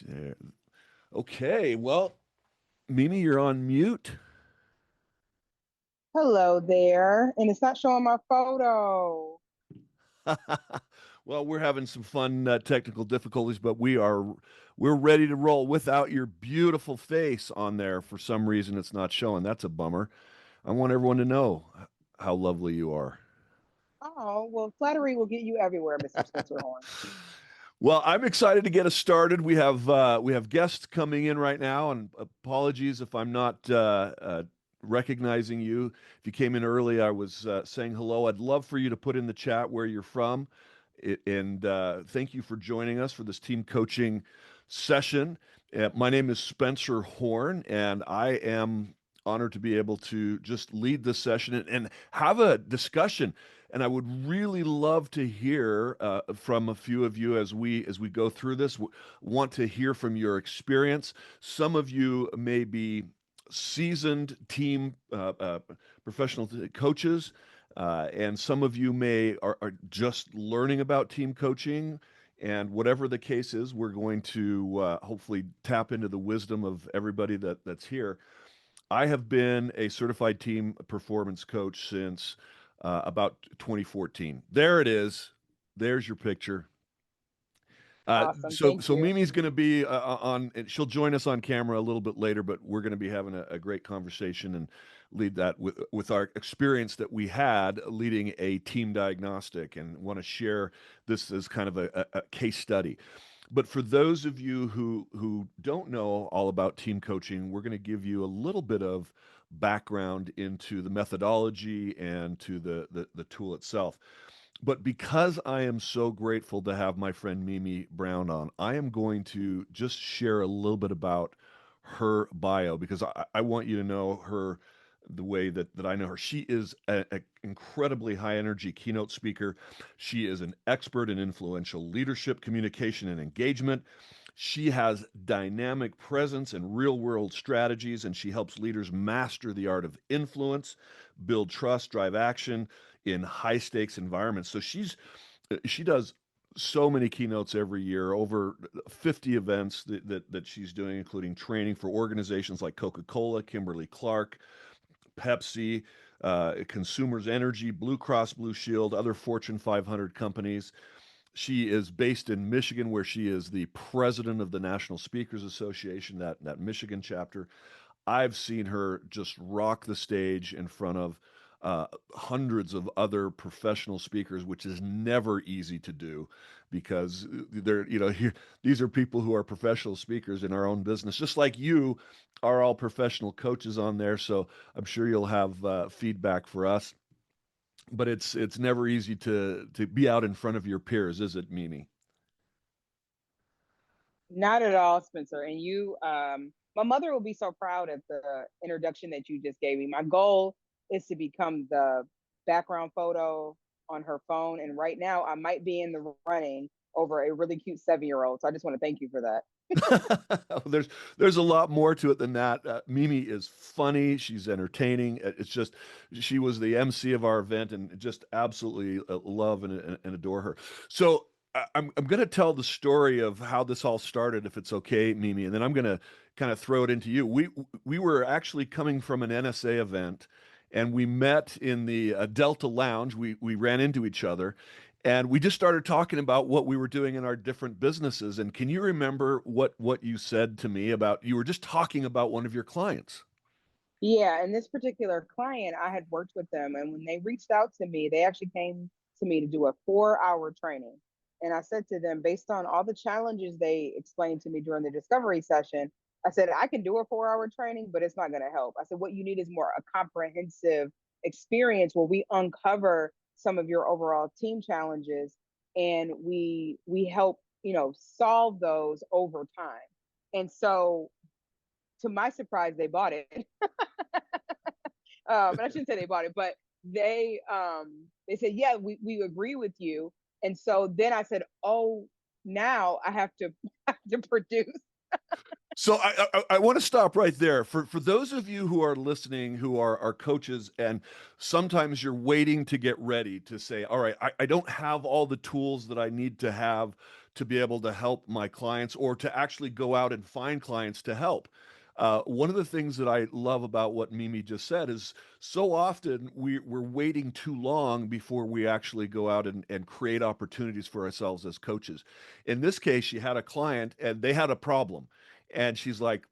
There. Okay, well, Mimi, you're on mute. Hello there. And it's not showing my photo. Well, we're having some fun technical difficulties, but we're ready to roll without your beautiful face on there. For some reason, it's not showing. That's a bummer. I want everyone to know how lovely you are. Oh, well, flattery will get you everywhere, Mr. Spencer Horn. Well, I'm excited to get us started. We have guests coming in right now, and apologies if I'm not recognizing you. If you came in early, I was saying hello. I'd love for you to put in the chat where you're from, and thank you for joining us for this team coaching session. My name is Spencer Horn, and I am honored to be able to just lead this session and have a discussion. And I would really love to hear from a few of you as we go through this. Want to hear from your experience. Some of you may be seasoned team professional coaches, and some of you are just learning about team coaching. And whatever the case is, we're going to hopefully tap into the wisdom of everybody that's here. I have been a certified team performance coach since about 2014. There it is. There's your picture. Awesome. So Thank so you. Mimi's going to be on. And she'll join us on camera a little bit later, but we're going to be having a great conversation and lead that with our experience that we had leading a team diagnostic, and want to share this as kind of a case study. But for those of you who don't know all about team coaching, we're going to give you a little bit of background into the methodology and to the tool itself. But because I am so grateful to have my friend Mimi Brown on, I am going to just share a little bit about her bio, because I want you to know her the way that I know her. She is an incredibly high energy keynote speaker. She is an expert in influential leadership, communication, and engagement. She has dynamic presence and real world strategies, and she helps leaders master the art of influence, build trust, drive action in high stakes environments. So she does so many keynotes every year, over 50 events that she's doing, including training for organizations like Coca-Cola, Kimberly-Clark, Pepsi, Consumers Energy, Blue Cross Blue Shield, other Fortune 500 companies. She is based in Michigan, where she is the president of the National Speakers Association, that Michigan chapter. I've seen her just rock the stage in front of hundreds of other professional speakers, which is never easy to do, because these are people who are professional speakers in our own business, just like you are all professional coaches on there. So I'm sure you'll have feedback for us. But it's never easy to be out in front of your peers, is it, Mimi? Not at all, Spencer. And my mother will be so proud of the introduction that you just gave me. My goal is to become the background photo on her phone. And right now, I might be in the running over a really cute 7-year-old. So I just want to thank you for that. there's a lot more to it than that. Mimi is funny. She's entertaining. It's just she was the MC of our event, and just absolutely love and adore her. So I'm going to tell the story of how this all started, if it's okay, Mimi, and then I'm going to kind of throw it into you. We were actually coming from an NSA event, and we met in the Delta Lounge. We ran into each other, and we just started talking about what we were doing in our different businesses. And can you remember what you said to me about, you were just talking about one of your clients? Yeah, and this particular client, I had worked with them, and when they reached out to me, they actually came to me to do a 4-hour training. And I said to them, based on all the challenges they explained to me during the discovery session, I said, I can do a 4-hour training, but it's not going to help. I said, what you need is more a comprehensive experience where we uncover some of your overall team challenges, and we help, solve those over time. And so to my surprise, they bought it. But I shouldn't say they bought it, but they said, yeah, we agree with you. And so then I said, oh, now I have to have to produce. So I want to stop right there. For those of you who are listening, who are coaches, and sometimes you're waiting to get ready to say, all right, I don't have all the tools that I need to have to be able to help my clients or to actually go out and find clients to help. One of the things that I love about what Mimi just said is so often we're waiting too long before we actually go out and create opportunities for ourselves as coaches. In this case, she had a client and they had a problem. And she's like,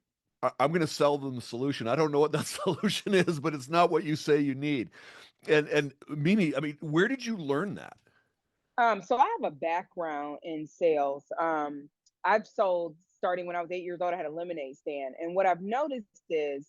I'm going to sell them the solution. I don't know what that solution is, but it's not what you say you need. And Mimi, I mean, where did you learn that? So I have a background in sales. I've sold starting when I was 8 years old. I had a lemonade stand, and what I've noticed is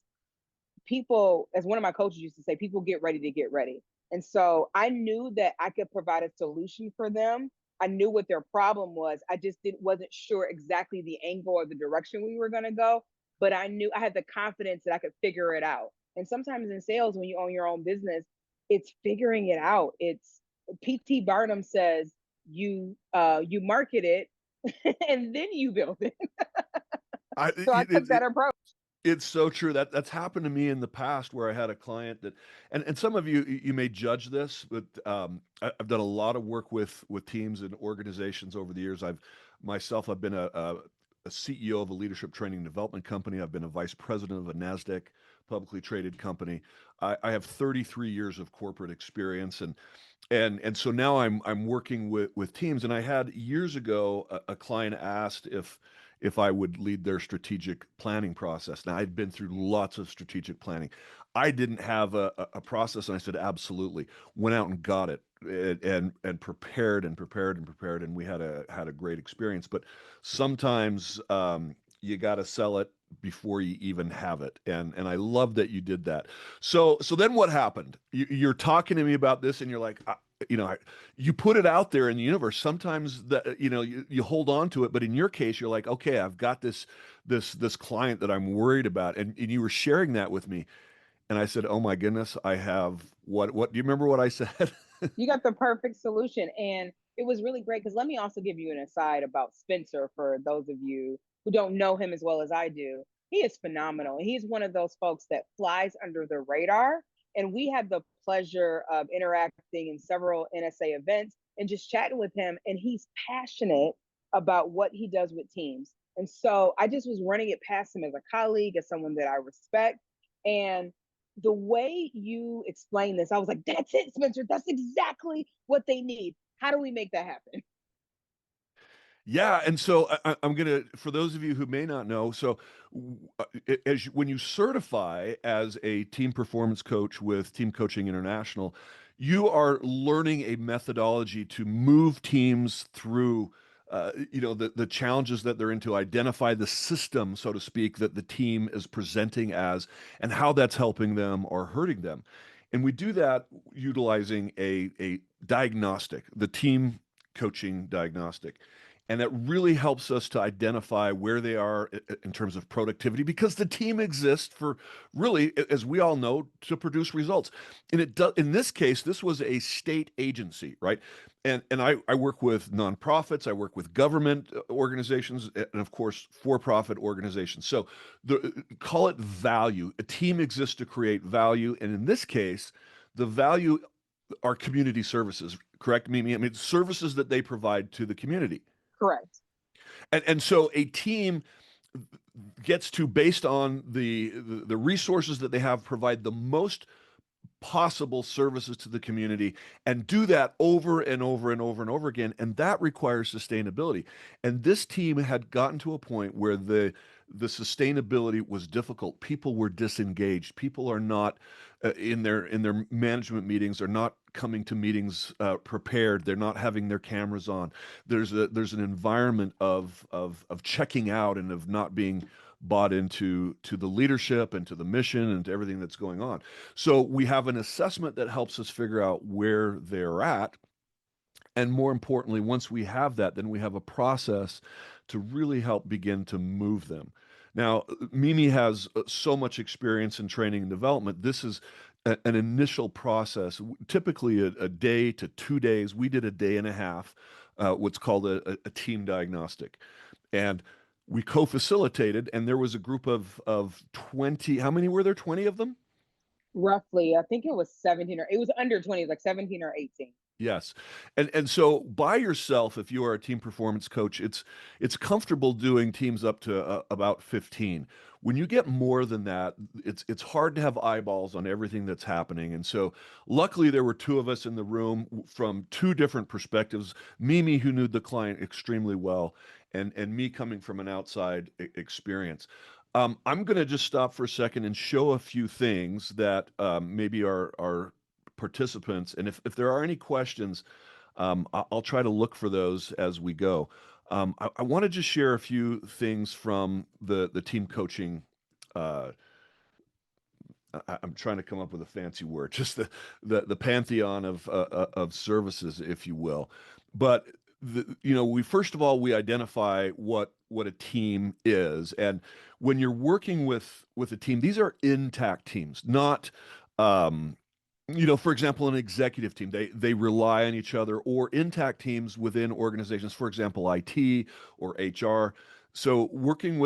people, as one of my coaches used to say, people get ready to get ready. And so I knew that I could provide a solution for them. I knew what their problem was. I just wasn't sure exactly the angle or the direction we were going to go, but I knew I had the confidence that I could figure it out. And sometimes in sales, when you own your own business, it's figuring it out. It's PT Barnum says you market it and then you build it. I, So I it, took it, that approach. It's so true. That's happened to me in the past where I had a client that, and some of you may judge this, but I've done a lot of work with teams and organizations over the years. I've been a CEO of a leadership training and development company. I've been a vice president of a NASDAQ publicly traded company. I have 33 years of corporate experience, and so now I'm working with teams. And I had years ago a client asked if I would lead their strategic planning process. Now I'd been through lots of strategic planning. I didn't have a process, and I said absolutely. Went out and got it, and prepared and prepared and prepared, and we had a great experience. But sometimes you got to sell it before you even have it, and I love that you did that. So then what happened? You're talking to me about this, and you're like, you put it out there in the universe. Sometimes that you hold on to it, but in your case, you're like, okay, I've got this client that I'm worried about, and you were sharing that with me, and I said, oh my goodness, I have what? Do you remember what I said? You got the perfect solution. And it was really great because let me also give you an aside about Spencer for those of you who don't know him as well as I do. He is phenomenal. He's one of those folks that flies under the radar. And we had the pleasure of interacting in several NSA events and just chatting with him. And he's passionate about what he does with teams. And so I just was running it past him as a colleague, as someone that I respect. And the way you explain this, I was like, that's it, Spencer. That's exactly what they need. How do we make that happen? Yeah, and so I'm gonna, for those of you who may not know, so when you certify as a team performance coach with Team Coaching International, you are learning a methodology to move teams through, the challenges that they're in, to identify the system, so to speak, that the team is presenting as, and how that's helping them or hurting them. And we do that utilizing a diagnostic, the Team Coaching Diagnostic. And that really helps us to identify where they are in terms of productivity, because the team exists for, really, as we all know, to produce results. And in this case, this was a state agency, right? And I work with nonprofits, I work with government organizations, and of course, for-profit organizations. So call it value. A team exists to create value. And in this case, the value are community services, correct, Mimi? I mean, services that they provide to the community. Correct. And so a team gets to, based on the resources that they have, provide the most possible services to the community, and do that over and over and over and over again, and that requires sustainability. And this team had gotten to a point where the sustainability was difficult. People were disengaged. People are not in their management meetings, are not coming to meetings prepared. They're not having their cameras on. There's an environment of checking out and of not being bought into the leadership and to the mission and to everything that's going on. So we have an assessment that helps us figure out where they're at. And more importantly, once we have that, then we have a process to really help begin to move them. Now, Mimi has so much experience in training and development. This is an initial process, typically a day to 2 days. We did a day and a half, what's called a team diagnostic. And we co-facilitated, and there was a group of 20. How many were there? 20 of them? Roughly, I think it was 17 or it was under 20, like 17 or 18. Yes. And so by yourself, if you are a team performance coach, it's comfortable doing teams up to about 15. When you get more than that, it's hard to have eyeballs on everything that's happening. And so luckily there were two of us in the room from two different perspectives. Mimi, who knew the client extremely well, and me coming from an outside experience. I'm going to just stop for a second and show a few things that maybe our participants. And if there are any questions, I'll try to look for those as we go. I want to just share a few things from the team coaching. Uh, I'm trying to come up with a fancy word, just the pantheon of services, if you will. But we first of all we identify what a team is, and when you're working with a team, these are intact teams, not um, for example, an executive team, they rely on each other, or intact teams within organizations, for example, IT or HR. So working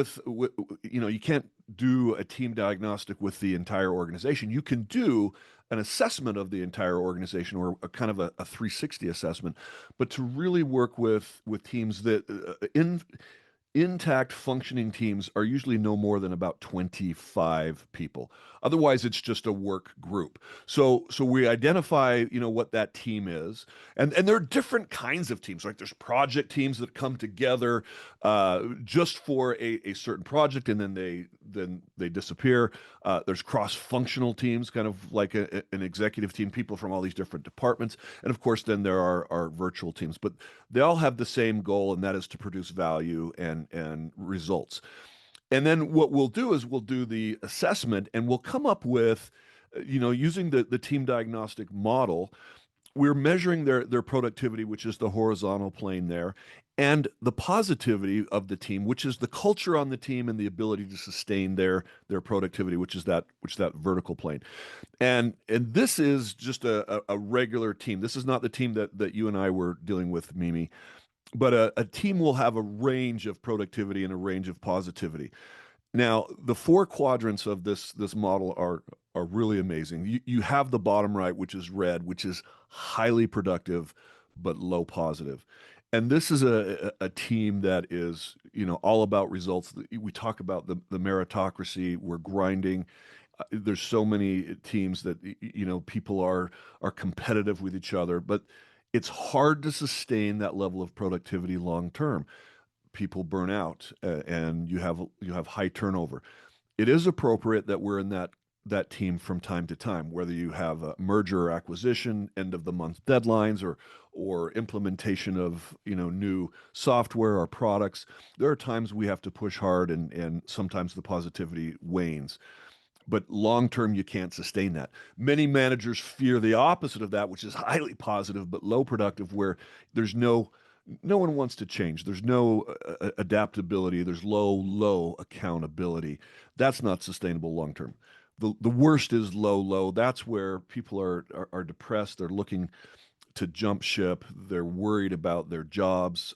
you can't do a team diagnostic with the entire organization. You can do an assessment of the entire organization, or a kind of a 360 assessment, but to really work with teams that in intact functioning teams are usually no more than about 25 people. Otherwise it's just a work group. So we identify what that team is, and there are different kinds of teams. Like there's project teams that come together just for a certain project, and then they disappear. There's cross-functional teams, kind of like an executive team, people from all these different departments. And of course then there are virtual teams, but they all have the same goal, and that is to produce value and results. And then what we'll do is we'll do the assessment, and we'll come up with, using the team diagnostic model, we're measuring their productivity, which is the horizontal plane there, and the positivity of the team, which is the culture on the team and the ability to sustain their productivity, which is that vertical plane. And this is just a regular team. This is not the team that you and I were dealing with, Mimi, but a team will have a range of productivity and a range of positivity. Now, the four quadrants of this model are really amazing. You have the bottom right, which is red, which is highly productive but low positive. And this is a team that is, all about results. We talk about the meritocracy. We're grinding. There's so many teams that people are competitive with each other, but it's hard to sustain that level of productivity long term. People burn out, and you have high turnover. It is appropriate that we're in that team from time to time, whether you have a merger or acquisition, end of the month deadlines, or implementation of new software or products. There are times we have to push hard, and sometimes the positivity wanes. But long term, you can't sustain that. Many managers fear the opposite of that, which is highly positive but low productive, where there's no one wants to change. There's no adaptability. There's low accountability. That's not sustainable long term. The worst is low. That's where people are depressed. They're looking to jump ship. They're worried about their jobs.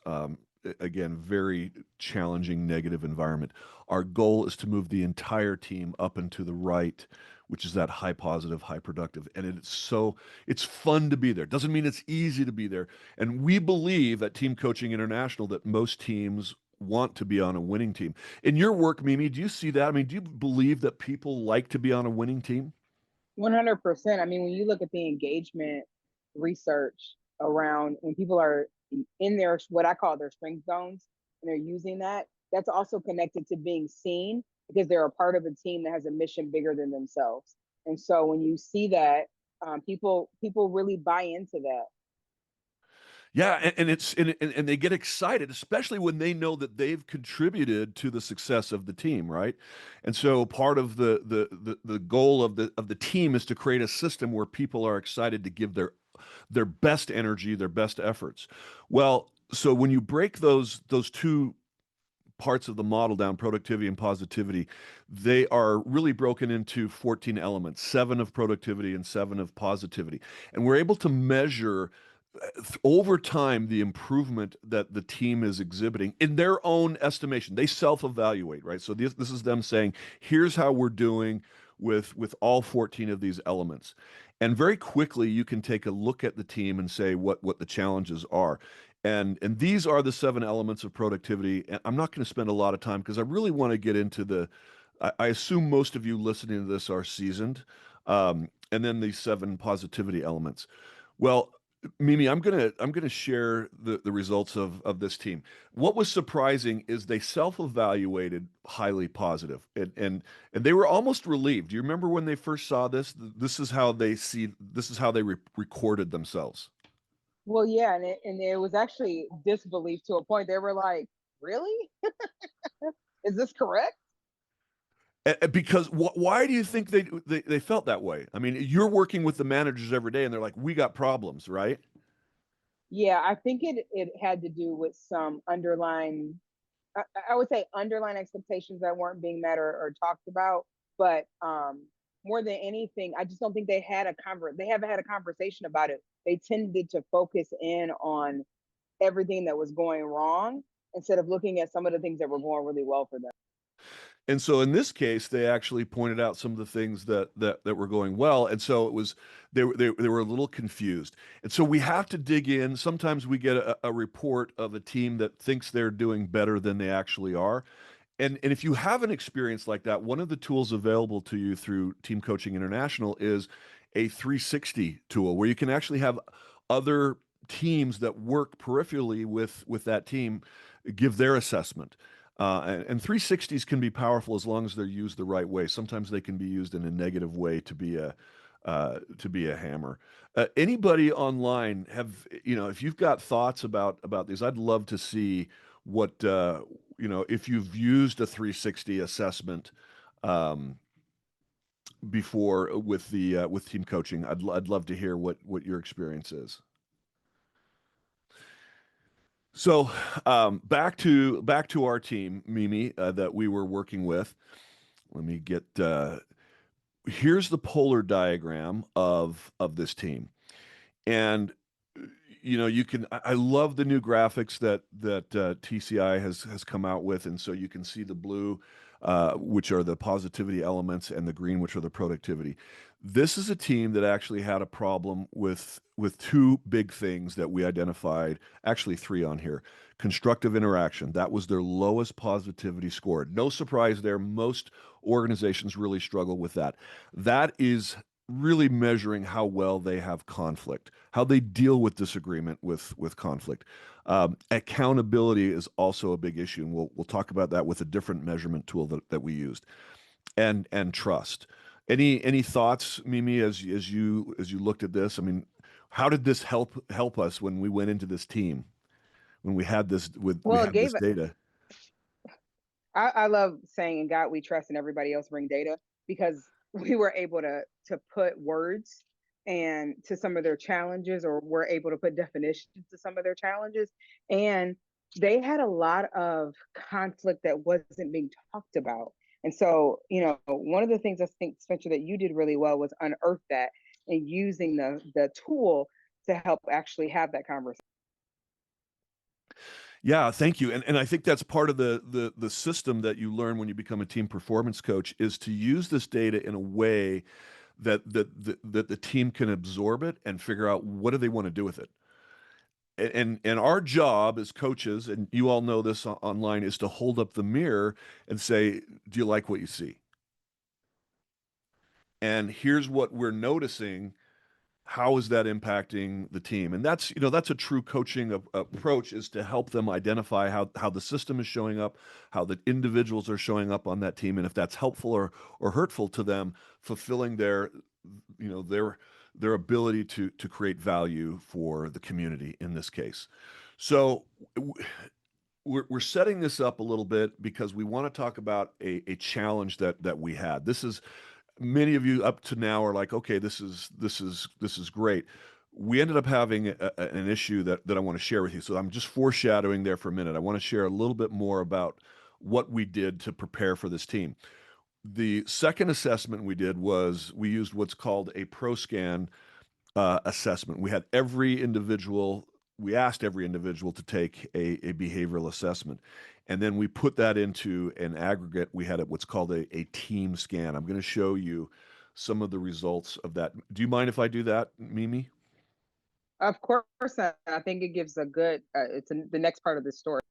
Again, very challenging, negative environment. Our goal is to move the entire team up and to the right, which is that high positive, high productive. And it's fun to be there. Doesn't mean it's easy to be there. And we believe at Team Coaching International that most teams want to be on a winning team. In your work, Mimi, do you see that? I mean, do you believe that people like to be on a winning team? 100%. I mean, when you look at the engagement research around when people are in their, what I call their strength zones, and they're using that, that's also connected to being seen because they're a part of a team that has a mission bigger than themselves. And so when you see that, people really buy into that. Yeah, and they get excited, especially when they know that they've contributed to the success of the team, right? And so part of the goal of the team is to create a system where people are excited to give their best energy, their best efforts. Well, so when you break those two parts of the model down, productivity and positivity, they are really broken into 14 elements, seven of productivity and seven of positivity. And we're able to measure over time the improvement that the team is exhibiting in their own estimation. They self-evaluate, right? So this is them saying, here's how we're doing. with all 14 of these elements. And very quickly you can take a look at the team and say what the challenges are. And these are the 7 elements of productivity. And I'm not going to spend a lot of time because I really want to get into I assume most of you listening to this are seasoned. And then these 7 positivity elements. Well, Mimi, I'm gonna share the results of this team. What was surprising is they self-evaluated highly positive, and they were almost relieved. Do you remember when they first saw this? This is how they see. This is how they recorded themselves. Well, yeah, and it was actually disbelief to a point. They were like, "Really? Is this correct?" Because why do you think they felt that way? I mean, you're working with the managers every day, and they're like, "We got problems, right?" Yeah, I think it had to do with some underlying, I would say underlying expectations that weren't being met or talked about. But more than anything, I just don't think they haven't had a conversation about it. They tended to focus in on everything that was going wrong instead of looking at some of the things that were going really well for them. And so in this case, they actually pointed out some of the things that were going well, and so it was they were a little confused. And so we have to dig in. Sometimes we get a report of a team that thinks they're doing better than they actually are. And if you have an experience like that, one of the tools available to you through Team Coaching International is a 360 tool where you can actually have other teams that work peripherally with that team give their assessment. And 360s can be powerful as long as they're used the right way. Sometimes they can be used in a negative way to be a hammer. Anybody online have if you've got thoughts about these, I'd love to see what if you've used a 360 assessment um, before with team coaching. I'd love to hear what your experience is. So back to our team, Mimi, that we were working with. Let me get here's the polar diagram of this team. And you can I love the new graphics that TCI has come out with, and so you can see the blue, which are the positivity elements, and the green, which are the productivity. This is a team that actually had a problem with 2 big things that we identified, actually 3 on here. Constructive interaction, that was their lowest positivity score. No surprise there. Most organizations really struggle with that. That is really measuring how well they have conflict, how they deal with disagreement with conflict. Accountability is also a big issue, and we'll talk about that with a different measurement tool that we used. And trust. Any thoughts, Mimi, as you looked at this? I mean, how did this help us when we went into this team, when we Well, it had this gave data? I love saying in God we trust and everybody else bring data, because we were able to put words and to some of their challenges, or we're able to put definitions to some of their challenges. And they had a lot of conflict that wasn't being talked about. And so, one of the things I think, Spencer, that you did really well was unearth that and using the tool to help actually have that conversation. Yeah, thank you. And I think that's part of the system that you learn when you become a team performance coach is to use this data in a way that the team can absorb it and figure out what do they want to do with it. And our job as coaches, and you all know this online, is to hold up the mirror and say, "Do you like what you see?" And here's what we're noticing. How is that impacting the team? And that's a true coaching approach, is to help them identify how the system is showing up, how the individuals are showing up on that team, and if that's helpful or hurtful to them, fulfilling their ability to create value for the community in this case. So we're setting this up a little bit because we want to talk about a challenge that we had. This is Many of you up to now are like, okay, this is great. We ended up having an issue that I want to share with you. So I'm just foreshadowing there for a minute. I want to share a little bit more about what we did to prepare for this team. The second assessment we did was we used what's called a ProScan assessment. We asked every individual to take a behavioral assessment. And then we put that into an aggregate. We had what's called a team scan. I'm going to show you some of the results of that. Do you mind if I do that, Mimi? Of course, I think it gives a good, the next part of the story.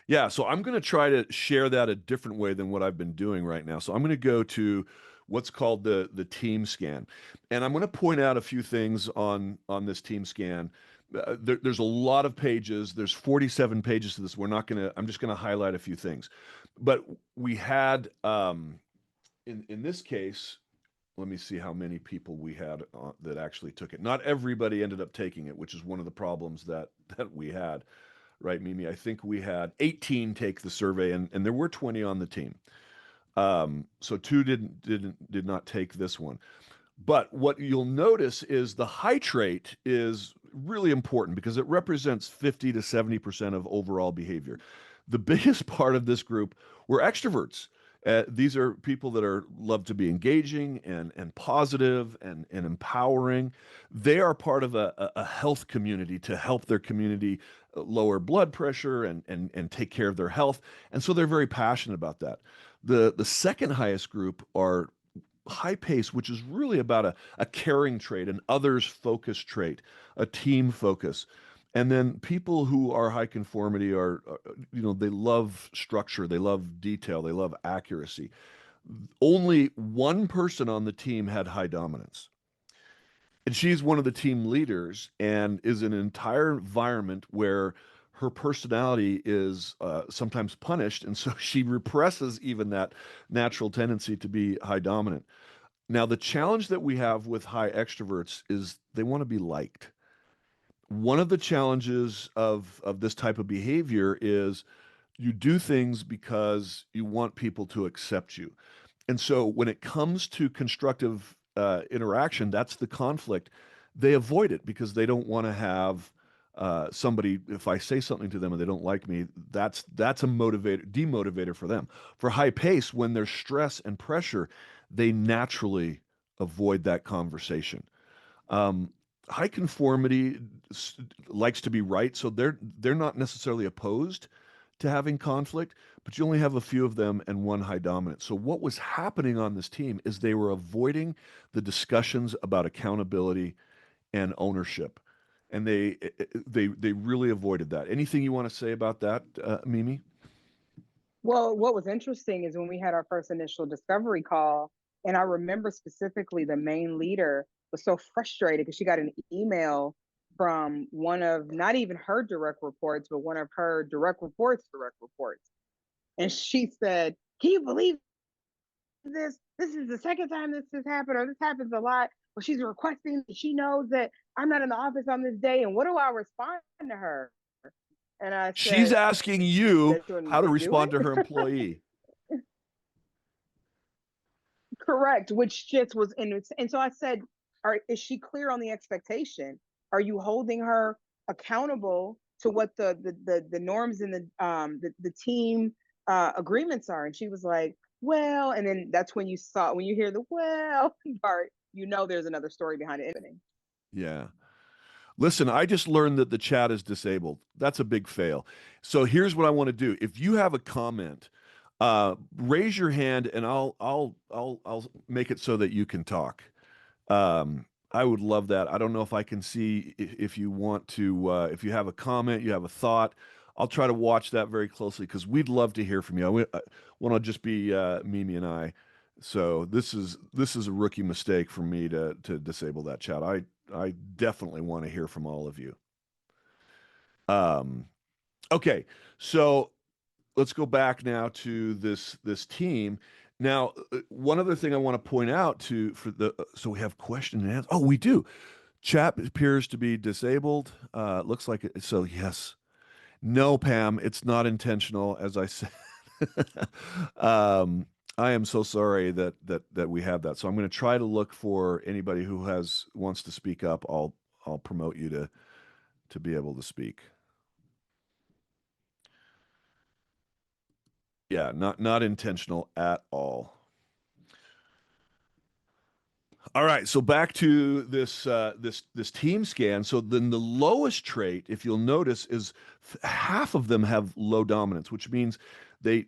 Yeah, so I'm going to try to share that a different way than what I've been doing right now. So I'm going to go to what's called the team scan, and I'm going to point out a few things on this team scan. There's a lot of pages. There's 47 pages to this. We're not going to. I'm just going to highlight a few things, but we had in this case. Let me see how many people we had that actually took it. Not everybody ended up taking it, which is one of the problems that we had, right, Mimi? I think we had 18 take the survey, and there were 20 on the team. So two did not take this one. But what you'll notice is the height rate is really important because it represents 50 to 70% of overall behavior. The biggest part of this group were extroverts. These are people that are love to be engaging and positive and empowering. They are part of a health community to help their community lower blood pressure and take care of their health. And so they're very passionate about that. The second highest group are high pace, which is really about a caring trait, an others focus trait, a team focus. And then people who are high conformity they love structure, they love detail, they love accuracy. Only one person on the team had high dominance. And she's one of the team leaders and is in an entire environment where her personality is sometimes punished. And so she represses even that natural tendency to be high dominant. Now, the challenge that we have with high extroverts is they want to be liked. One of the challenges of this type of behavior is you do things because you want people to accept you. And so when it comes to constructive interaction, that's the conflict. They avoid it because they don't want to have somebody. If I say something to them and they don't like me, that's a demotivator for them. For high pace, when there's stress and pressure, they naturally avoid that conversation. Um, High conformity likes to be right, so they're not necessarily opposed to having conflict, but you only have a few of them and one high dominant. So what was happening on this team is they were avoiding the discussions about accountability and ownership, and they really avoided that. Anything you want to say about that, Mimi? Well, what was interesting is when we had our first initial discovery call, and I remember specifically the main leader was so frustrated because she got an email from one of not even her direct reports, but one of her direct reports. And she said, "Can you believe this? This is the second time this has happened, or this happens a lot. Well, she's requesting, she knows that I'm not in the office on this day. And what do I respond to her?" And I She's said, asking you "That you want me how to to do respond to it?" her employee. Correct, which just was and so I said, is she clear on the expectation? Are you holding her accountable to what the norms and the team agreements are? And she was like, well, and then that's when you hear the well part, there's another story behind it. Yeah. Listen, I just learned that the chat is disabled. That's a big fail. So here's what I want to do. If you have a comment, raise your hand and I'll make it so that you can talk. I would love that. I don't know if I can see if you want to, if you have a comment, you have a thought. I'll try to watch that very closely because we'd love to hear from you. I want to just be Mimi and I. So this is a rookie mistake for me to disable that chat. I definitely want to hear from all of you. Um, okay, so let's go back now to this team. Now, one other thing I want to point out to for the so we have question and answer. Oh, we do. Chat appears to be disabled. Looks like it. So yes, no, Pam, it's not intentional. As I said, um, I am so sorry that we have that. So I'm going to try to look for anybody who wants to speak up. I'll promote you to be able to speak. Yeah, not intentional at all. All right, so back to this team scan. So then the lowest trait, if you'll notice, is half of them have low dominance, which means they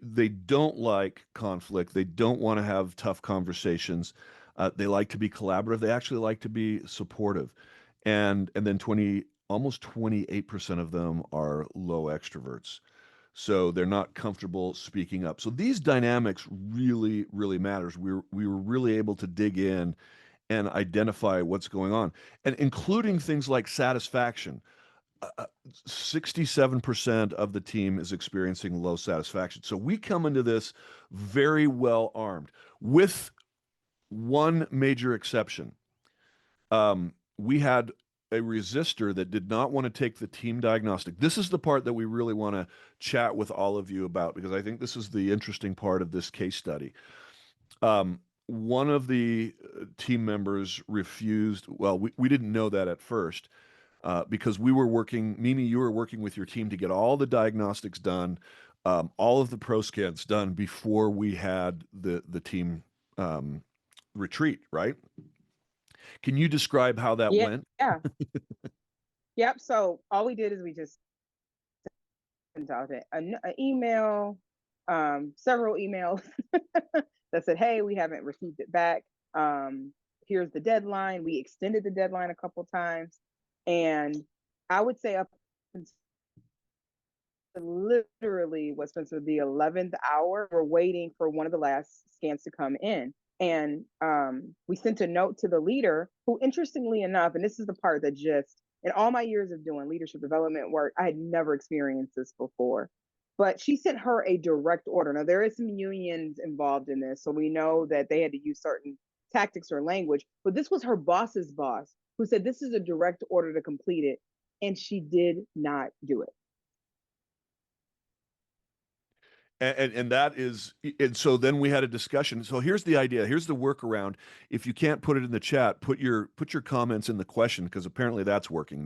don't like conflict. They don't want to have tough conversations. They like to be collaborative. They actually like to be supportive, and then 28% of them are low extroverts. So they're not comfortable speaking up. So these dynamics really, really matters. We were really able to dig in and identify what's going on, and including things like satisfaction. 67% of the team is experiencing low satisfaction. So we come into this very well armed, with one major exception. We had a resistor that did not want to take the team diagnostic. This is the part that we really want to chat with all of you about, because I think this is the interesting part of this case study. One of the team members refused. Well, we didn't know that at first, because we were working, Mimi, you were working with your team to get all the diagnostics done, all of the pro scans done before we had the team retreat, right? Can you describe how that Yeah, went? yeah, yep. So all we did is we just sent out an email, several emails that said, "Hey, we haven't received it back. Here's the deadline." We extended the deadline a couple times, and I would say up until literally what's been the 11th hour, we're waiting for one of the last scans to come in. And we sent a note to the leader, who, interestingly enough, and this is the part that just, in all my years of doing leadership development work, I had never experienced this before. But she sent her a direct order. Now, there is some unions involved in this, so we know that they had to use certain tactics or language, but this was her boss's boss who said, "This is a direct order to complete it." And she did not do it. And that is, and so then we had a discussion. So here's the idea. Here's the workaround. If you can't put it in the chat, put your comments in the question, because apparently that's working,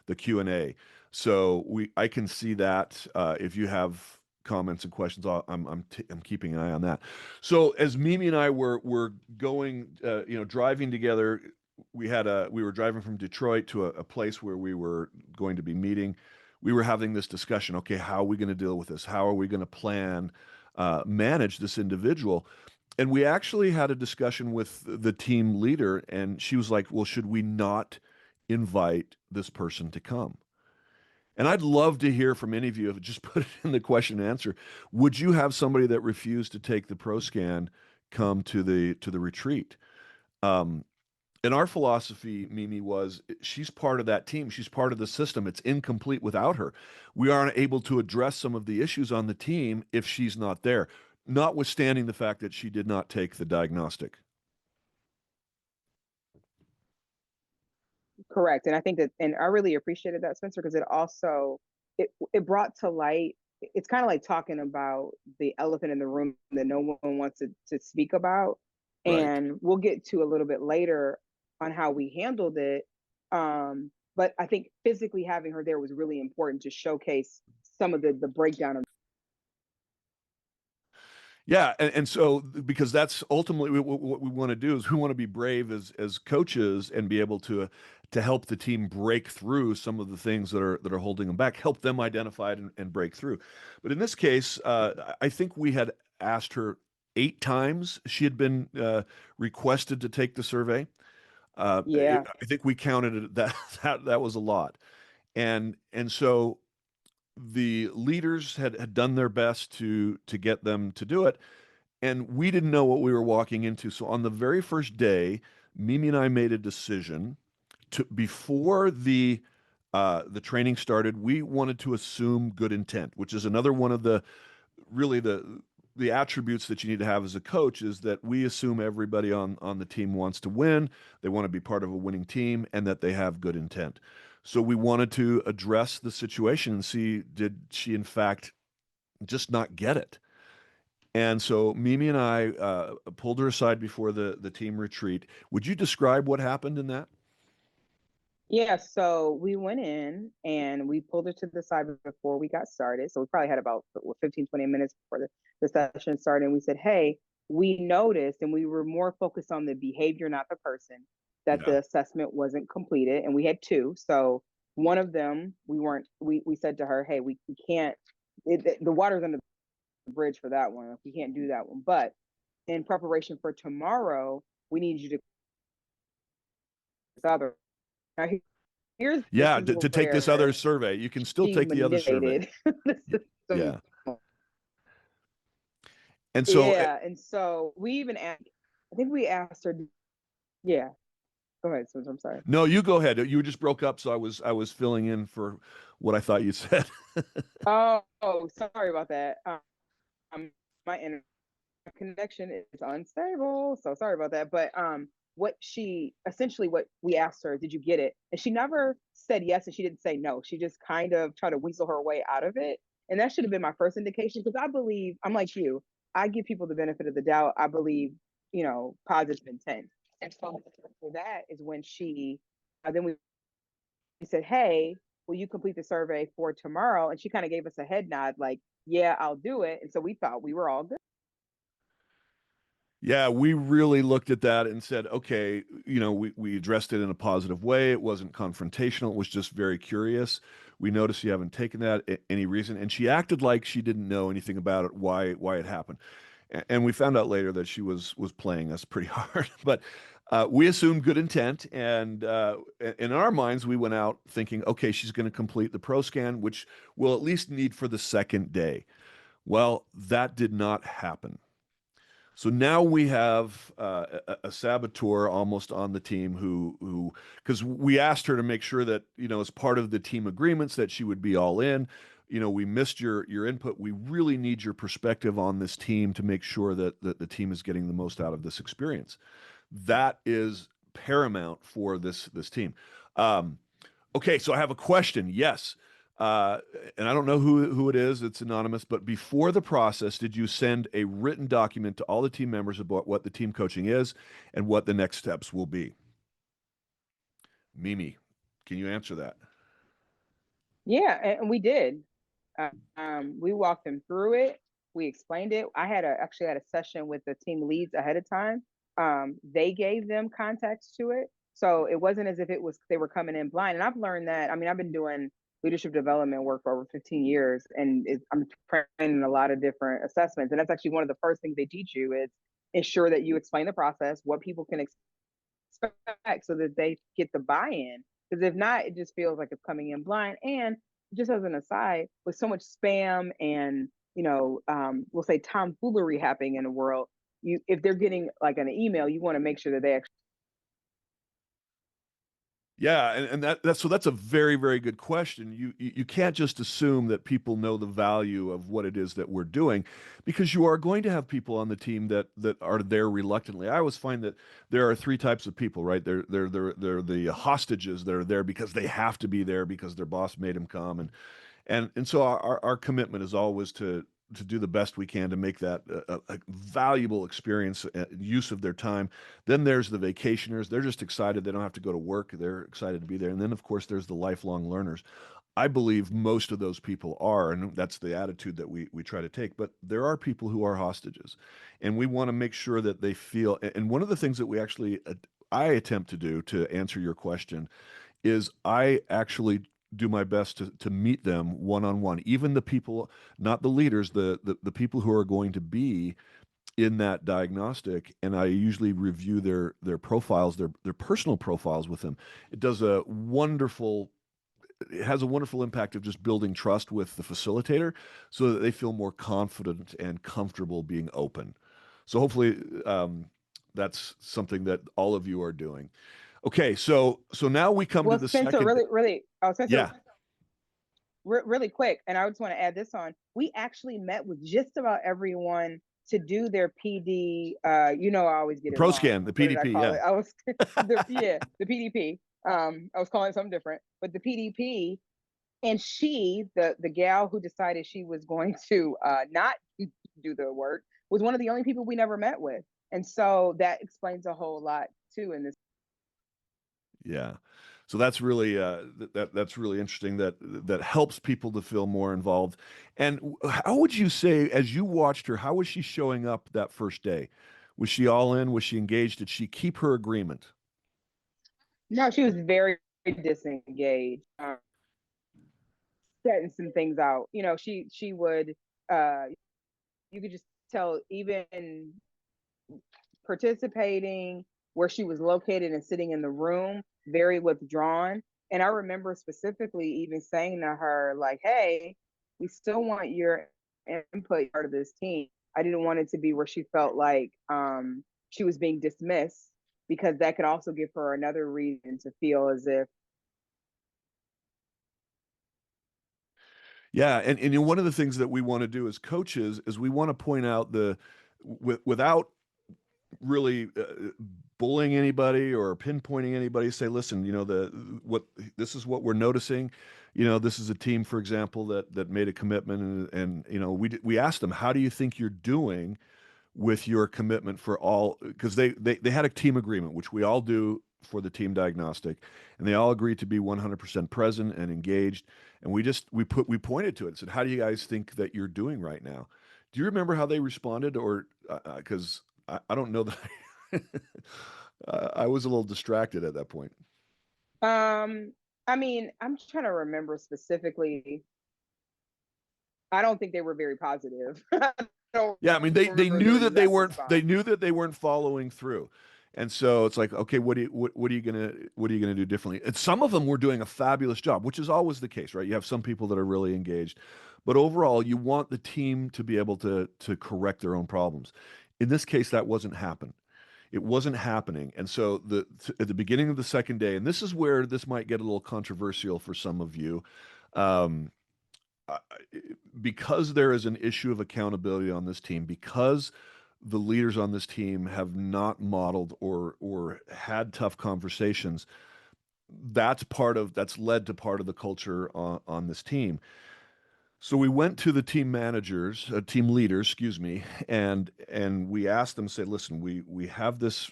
the Q&A. So I can see that, if you have comments and questions. I'm keeping an eye on that. So as Mimi and I were going, driving together, we were driving from Detroit to a place where we were going to be meeting. We were having this discussion. Okay, how are we going to deal with this? How are we going to plan, manage this individual? And we actually had a discussion with the team leader, and she was like, well, should we not invite this person to come? And I'd love to hear from any of you. If just put it in the question and answer. Would you have somebody that refused to take the pro scan come to the retreat? Um, and our philosophy, Mimi, was she's part of that team. She's part of the system. It's incomplete without her. We aren't able to address some of the issues on the team if she's not there, notwithstanding the fact that she did not take the diagnostic. Correct. And I think that, and I really appreciated that, Spencer, because it also, it brought to light, it's kind of like talking about the elephant in the room that no one wants to speak about. Right. And we'll get to a little bit later on how we handled it. But I think physically having her there was really important to showcase some of the breakdown of. Yeah, and so, because that's ultimately what we want to do, is we want to be brave as coaches and be able to help the team break through some of the things that are holding them back, help them identify it and break through. But in this case, I think we had asked her 8 times. She had been requested to take the survey. Yeah. I think we counted it, that was a lot, and so the leaders had done their best to get them to do it, and we didn't know what we were walking into. So on the very first day, Mimi and I made a decision to, before the training started, we wanted to assume good intent, which is another one of the really the attributes that you need to have as a coach, is that we assume everybody on the team wants to win, they want to be part of a winning team, and that they have good intent. So we wanted to address the situation and see, did she in fact just not get it? And so Mimi and I pulled her aside before the team retreat. Would you describe what happened in that? Yeah, so we went in and we pulled her to the side before we got started. So we probably had about 15, 20 minutes before the session started. And we said, "Hey, we noticed, and we were more focused on the behavior, not the person, that Yeah. the assessment wasn't completed. And we had two. So one of them, we said to her, hey, we can't, the water's under the bridge for that one. We can't do that one. But in preparation for tomorrow, we need you to this other. Now, this Yeah, is to take this other where survey. You can still she take the other survey. manipulated the system. Yeah. And so, Yeah. And so we even asked, I think we asked her, yeah, go ahead, Susan. I'm sorry. no, you go ahead. You just broke up, so I was filling in for what I thought you said. Oh, sorry about that. My internet connection is unstable, so sorry about that. But what we asked her, did you get it? And she never said yes, and she didn't say no. She just kind of tried to weasel her way out of it, and that should have been my first indication because I believe I'm like you. I give people the benefit of the doubt. I believe, positive intent. And so for that is when then we said, hey, will you complete the survey for tomorrow? And she kind of gave us a head nod, like, yeah, I'll do it. And so we thought we were all good. Yeah, we really looked at that and said, okay, we addressed it in a positive way. It wasn't confrontational. It was just very curious. We noticed you haven't taken that any reason. And she acted like she didn't know anything about it, why it happened. And we found out later that she was playing us pretty hard. But we assumed good intent. And in our minds, we went out thinking, okay, she's going to complete the ProScan, which we'll at least need for the second day. Well, that did not happen. So now we have a saboteur almost on the team who because we asked her to make sure that as part of the team agreements that she would be all in. We missed your input. We really need your perspective on this team to make sure that the team is getting the most out of this experience. That is paramount for this team. Um, Okay, so I have a question. Yes. Uh, and I don't know who it is. It's anonymous. But before the process, did you send a written document to all the team members about what the team coaching is and what the next steps will be? Mimi, can you answer that? Yeah, and we did. We walked them through it. We explained it. Actually had a session with the team leads ahead of time. They gave them context to it, so it wasn't as if they were coming in blind. And I've learned that. I mean, I've been doing leadership development work for over 15 years, and I'm training a lot of different assessments. And that's actually one of the first things they teach you is ensure that you explain the process, what people can expect, so that they get the buy-in. Because if not, it just feels like it's coming in blind. And just as an aside, with so much spam and we'll say tomfoolery happening in the world, if they're getting like an email, you want to make sure that they actually. Yeah, and that's a very, very good question. You can't just assume that people know the value of what it is that we're doing, because you are going to have people on the team that are there reluctantly. I always find that there are three types of people, right? They're the hostages that are there because they have to be there because their boss made them come, and so our commitment is always to do the best we can to make that a valuable experience, use of their time. Then there's the vacationers. They're just excited. They don't have to go to work. They're excited to be there. And then, of course, there's the lifelong learners. I believe most of those people are, and that's the attitude that we try to take. But there are people who are hostages, and we want to make sure that they feel. And one of the things that I attempt to do to answer your question is I actually do my best to meet them one on one, even the people, not the leaders, the people who are going to be in that diagnostic, and I usually review their profiles, their personal profiles with them. It does a wonderful it has a wonderful impact of just building trust with the facilitator so that they feel more confident and comfortable being open. So hopefully that's something that all of you are doing. Okay, so now we come to Well, the Spencer, second. Spencer, Yeah. really quick, and I just want to add this on. We actually met with just about everyone to do their PD. I always get The it wrong. ProScan, the What did I PDP, call yeah. it? The PDP. I was calling it something different, but the PDP. And the gal who decided she was going to not do the work, was one of the only people we never met with. And so that explains a whole lot too in this. Yeah. So that's really that's really interesting. That helps people to feel more involved. And how would you say, as you watched her, how was she showing up that first day? Was she all in? Was she engaged? Did she keep her agreement? No, she was very disengaged, setting some things out. She would, uh, you could just tell, even participating, where she was located and sitting in the room, very withdrawn. And I remember specifically even saying to her, like, hey, we still want your input, part of this team. I didn't want it to be where she felt like she was being dismissed, because that could also give her another reason to feel as if. Yeah, and you know, one of the things that we want to do as coaches is we want to point out without really bullying anybody or pinpointing anybody. Say, listen, you know, what this is what we're noticing. You know, this is a team, for example, that made a commitment, and you know, we asked them, how do you think you're doing with your commitment for all, because they had a team agreement, which we all do for the team diagnostic, and they all agreed to be 100% present and engaged. And we pointed to it and said, how do you guys think that you're doing right now? Do you remember how they responded? Or because I don't know that I was a little distracted at that point. um I mean, I'm trying to remember specifically. I don't think they were very positive. I don't Yeah, I mean they remember knew their that they exact weren't they response. knew that they weren't following through. And so it's like, okay, what are you gonna do differently? And some of them were doing a fabulous job, which is always the case, right? You have some people that are really engaged, but overall, you want the team to be able to correct their own problems. In this case, that wasn't happen. It wasn't happening. And so at the beginning of the second day, and this is where this might get a little controversial for some of you. Um, I- because there is an issue of accountability on this team, because the leaders on this team have not modeled or had tough conversations, that's led to part of the culture on this team. So we went to the team managers, team leaders, excuse me, and we asked them, say, listen, we have this,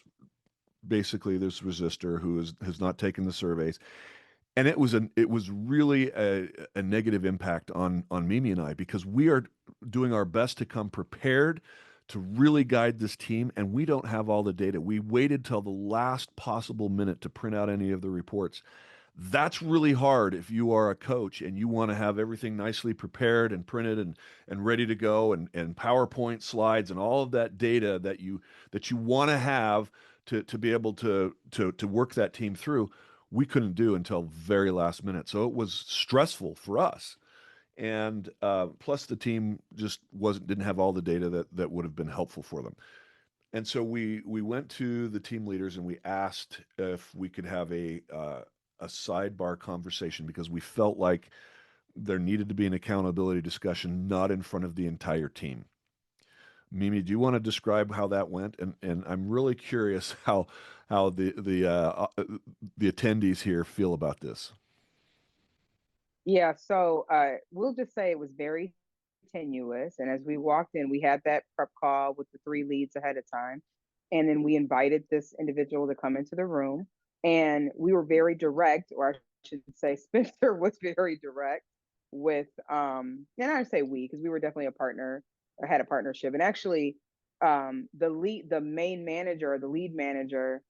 basically this resistor who has not taken the surveys, and it was really a negative impact on Mimi and I, because we are doing our best to come prepared to really guide this team, and we don't have all the data. We waited till the last possible minute to print out any of the reports. That's really hard if you are a coach and you want to have everything nicely prepared and printed and ready to go, and PowerPoint slides and all of that data that you want to have to be able to work that team through. We couldn't do until very last minute. So it was stressful for us. And plus the team just didn't have all the data that would have been helpful for them. And so we went to the team leaders and we asked if we could have a sidebar conversation, because we felt like there needed to be an accountability discussion, not in front of the entire team. Mimi, do you want to describe how that went? And I'm really curious how the attendees here feel about this. Yeah, so we'll just say it was very tenuous. And as we walked in, we had that prep call with the three leads ahead of time. And then we invited this individual to come into the room. And we were very direct, or I should say, Spencer was very direct with, and I say we, because we were definitely a partner, or had a partnership. And actually, the main manager, or the lead manager,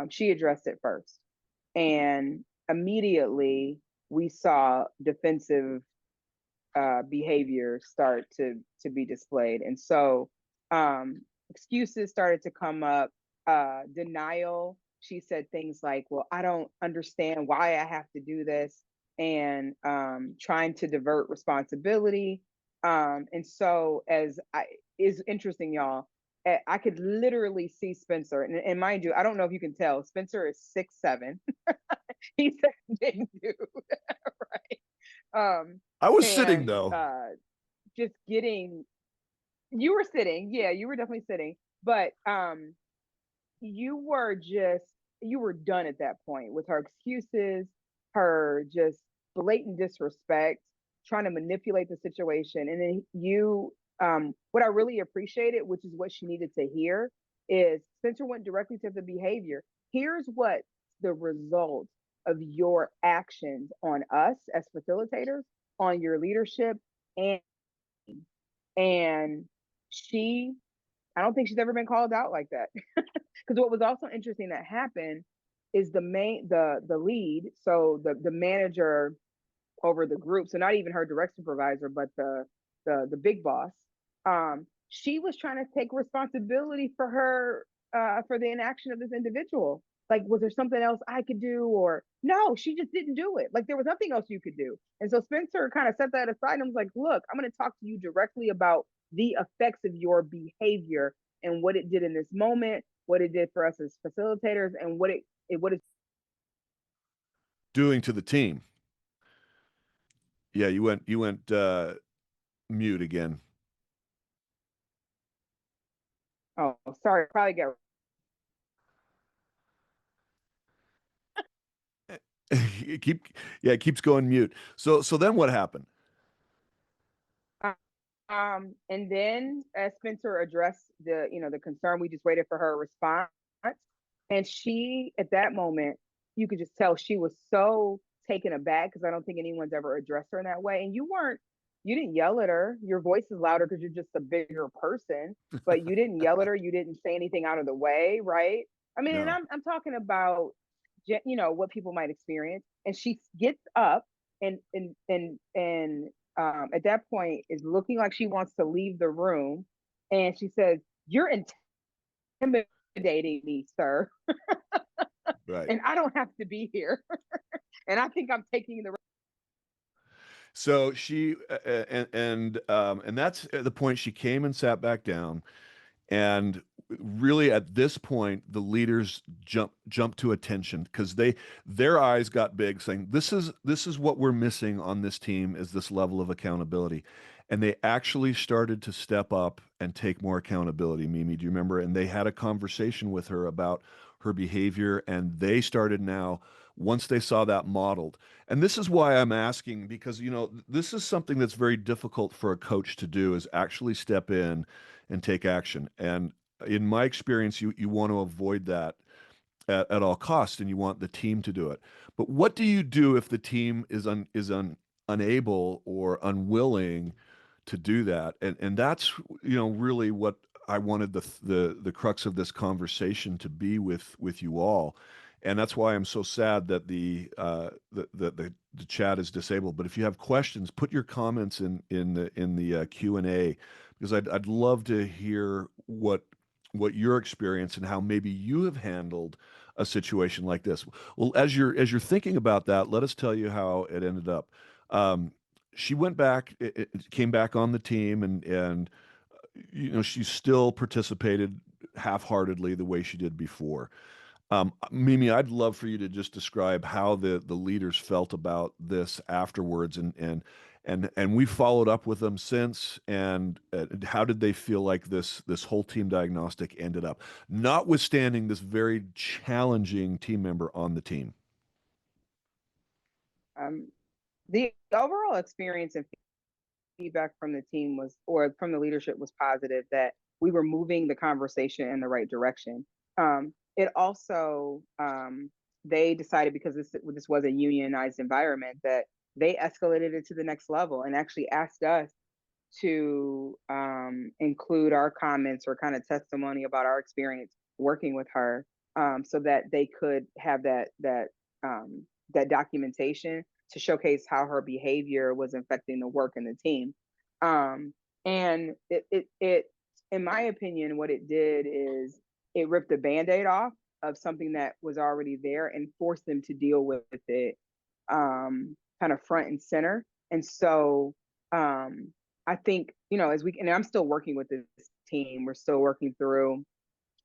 she addressed it first. And immediately we saw defensive behavior start to be displayed. And so excuses started to come up, denial. She said things like, well, I don't understand why I have to do this, and trying to divert responsibility. And so, as I is interesting, y'all, I could literally see Spencer, and mind you, I don't know if you can tell, Spencer is 6'7". He's a big dude, right? I was sitting And though. just getting, you were sitting, yeah, you were definitely sitting, but you were just, you were done at that point with her excuses, her just blatant disrespect, trying to manipulate the situation. And then what I really appreciated, which is what she needed to hear, is Spencer went directly to the behavior. Here's what the result of your actions on us as facilitators, on your leadership, and and she I don't think she's ever been called out like that. Because what was also interesting that happened is the lead, so the manager over the group, so not even her direct supervisor, but the big boss, she was trying to take responsibility for her for the inaction of this individual. Like, was there something else I could do? Or no, she just didn't do it. Like, there was nothing else you could do. And so Spencer kind of set that aside and was like, look, I'm going to talk to you directly about the effects of your behavior and what it did in this moment, what it did for us as facilitators, and what it's Doing to the team. Yeah, you went mute again. oh, sorry, probably get Keep yeah, it keeps going mute. So then what happened? And then as Spencer addressed the concern, we just waited for her response. And she, at that moment, you could just tell she was so taken aback because I don't think anyone's ever addressed her in that way. And you didn't yell at her. Your voice is louder because you're just a bigger person, but you didn't yell at her. You didn't say anything out of the way, right? I mean, and No. I'm talking about, what people might experience. And she gets up and at that point is looking like she wants to leave the room. And she says, "You're intimidating me, sir. Right. And I don't have to be here." And I think I'm taking the So she and that's the point she came and sat back down. And really at this point, the leaders jump to attention because their eyes got big, saying, this is what we're missing on this team is this level of accountability. And they actually started to step up and take more accountability. Mimi, do you remember? And they had a conversation with her about her behavior, and they started now, once they saw that modeled. And this is why I'm asking, because this is something that's very difficult for a coach to do, is actually step in and take action. And in my experience, you want to avoid that at all costs, and you want the team to do it. But what do you do if the team is unable or unwilling to do that? And that's really what I wanted the crux of this conversation to be with you all. And that's why I'm so sad that the chat is disabled. But if you have questions, put your comments in the Q&A, because I'd love to hear what your experience and how maybe you have handled a situation like this. Well, as you're thinking about that, let us tell you how it ended up. Um, she went back, it came back on the team, and she still participated half-heartedly the way she did before. Mimi, I'd love for you to just describe how the leaders felt about this afterwards, and we followed up with them since. And how did they feel like this whole team diagnostic ended up, notwithstanding this very challenging team member on the team? um, the overall experience and feedback from the team was, or from the leadership, was positive, that we were moving the conversation in the right direction. It also, they decided, because this was a unionized environment, that they escalated it to the next level and actually asked us to include our comments or kind of testimony about our experience working with her, so that they could have that documentation to showcase how her behavior was affecting the work and the team. And it, in my opinion, what it did is it ripped the band-aid off of something that was already there and forced them to deal with it, kind of front and center. And so, I think, and I'm still working with this team. We're still working through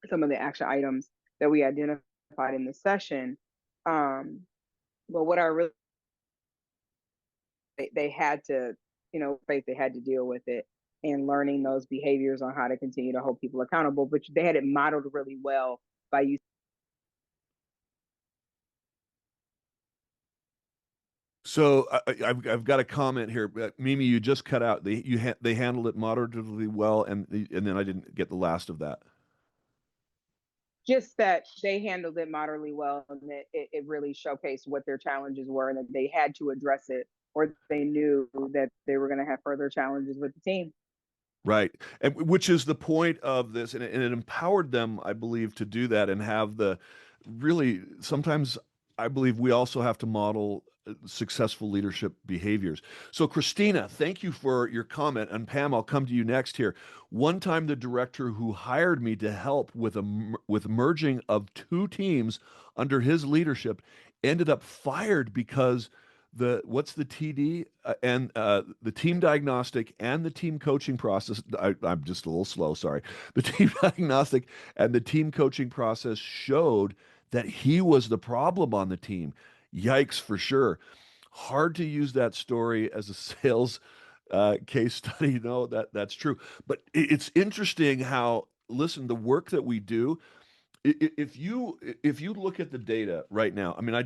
some of the action items that we identified in the session. But what I really, they had to, face, they had to deal with it, and learning those behaviors on how to continue to hold people accountable, but they had it modeled really well by you. So I've got a comment here. Mimi, you just cut out. They handled it moderately well, and then I didn't get the last of that. just that they handled it moderately well, and that it really showcased what their challenges were and that they had to address it, or they knew that they were going to have further challenges with the team. Right. And which is the point of this. And it empowered them, I believe, to do that and have the really sometimes I believe we also have to model successful leadership behaviors. So, Christina, thank you for your comment. And Pam, I'll come to you next here. One time, the director who hired me to help with with merging of two teams under his leadership ended up fired because what's the TD and the team diagnostic and the team coaching process. I'm just a little slow, sorry. The team diagnostic and the team coaching process showed that he was the problem on the team. Yikes, for sure. Hard to use that story as a sales case study. No, that's true. But it's interesting how, listen, the work that we do, if you look at the data right now, I mean, I